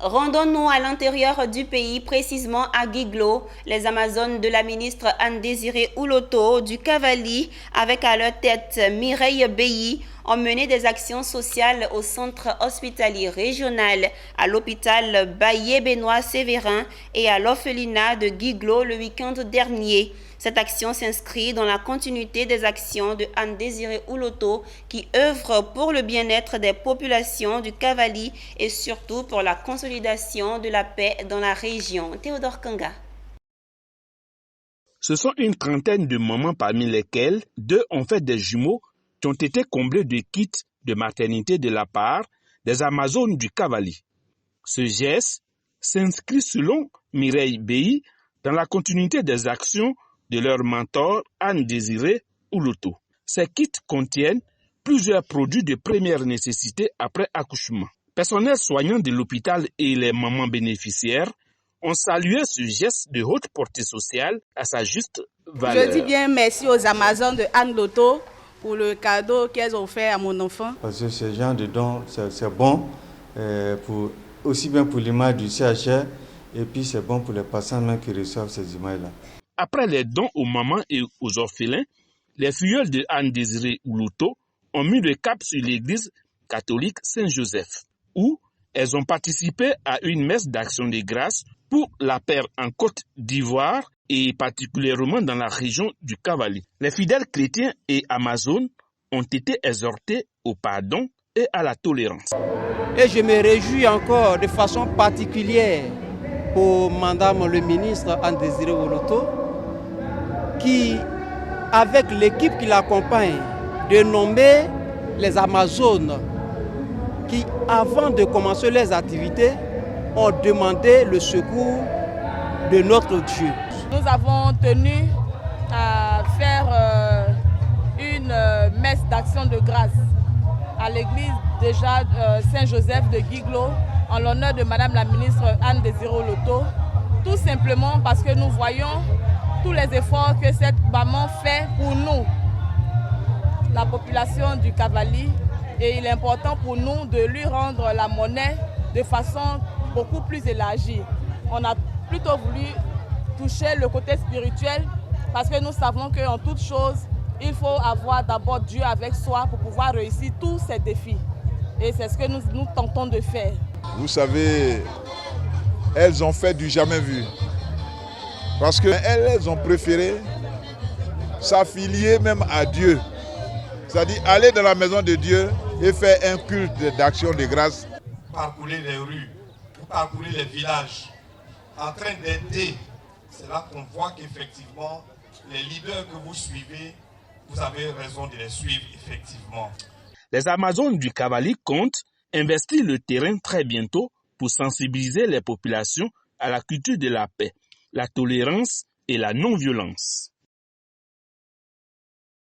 Rendons-nous à l'intérieur du pays, précisément à Guiglo. Les Amazones de la ministre Anne-Désirée Ouloto du Cavali, avec à leur tête Mireille Beyi, ont mené des actions sociales au centre hospitalier régional, à l'hôpital Bailly-Benoît Sévérin et à l'orphelinat de Guiglo le week-end dernier. Cette action s'inscrit dans la continuité des actions de Anne-Désirée Ouloto qui œuvre pour le bien-être des populations du Cavali et surtout pour la consolidation de la paix dans la région. Théodore Kanga. Ce sont une trentaine de mamans parmi lesquelles 2 ont fait des jumeaux qui ont été comblés de kits de maternité de la part des Amazones du Cavali. Ce geste s'inscrit selon Mireille Beyi dans la continuité des actions de leur mentor Anne-Désirée Ouloto. Ces kits contiennent plusieurs produits de première nécessité après accouchement. Personnel soignant de l'hôpital et les mamans bénéficiaires ont salué ce geste de haute portée sociale à sa juste valeur. Je dis bien merci aux Amazones de Anne Loto pour le cadeau qu'elles ont fait à mon enfant. Parce que ce genre de don, c'est bon, aussi bien pour l'image du CHR, et puis c'est bon pour les patients même qui reçoivent ces images-là. Après les dons aux mamans et aux orphelins, les filleuls de Anne-Désirée Ouloto ont mis le cap sur l'église catholique Saint-Joseph, où elles ont participé à une messe d'action de grâce pour la paix en Côte d'Ivoire et particulièrement dans la région du Cavali. Les fidèles chrétiens et amazones ont été exhortés au pardon et à la tolérance. Et je me réjouis encore de façon particulière pour Madame le ministre Anne-Désirée Ouloto, qui, avec l'équipe qui l'accompagne, de nommer les Amazones qui, avant de commencer les activités, ont demandé le secours de notre Dieu. Nous avons tenu à faire une messe d'action de grâce à l'église déjà Saint-Joseph de Guiglo en l'honneur de Madame la ministre Anne-Désirée Ouloto, tout simplement parce que nous voyons tous les efforts que cette maman fait pour nous, la population du Cavali, et il est important pour nous de lui rendre la monnaie de façon beaucoup plus élargie. On a plutôt voulu toucher le côté spirituel parce que nous savons qu'en toute chose, il faut avoir d'abord Dieu avec soi pour pouvoir réussir tous ces défis. Et c'est ce que nous tentons de faire. Vous savez, elles ont fait du jamais vu. Parce qu'elles ont préféré s'affilier même à Dieu. C'est-à-dire aller dans la maison de Dieu et faire un culte d'action de grâce. Parcourir les rues, parcourir les villages, en train d'aider. C'est là qu'on voit qu'effectivement, les leaders que vous suivez, vous avez raison de les suivre effectivement. Les Amazones du Cavali comptent investir le terrain très bientôt pour sensibiliser les populations à la culture de la paix, la tolérance et la non-violence.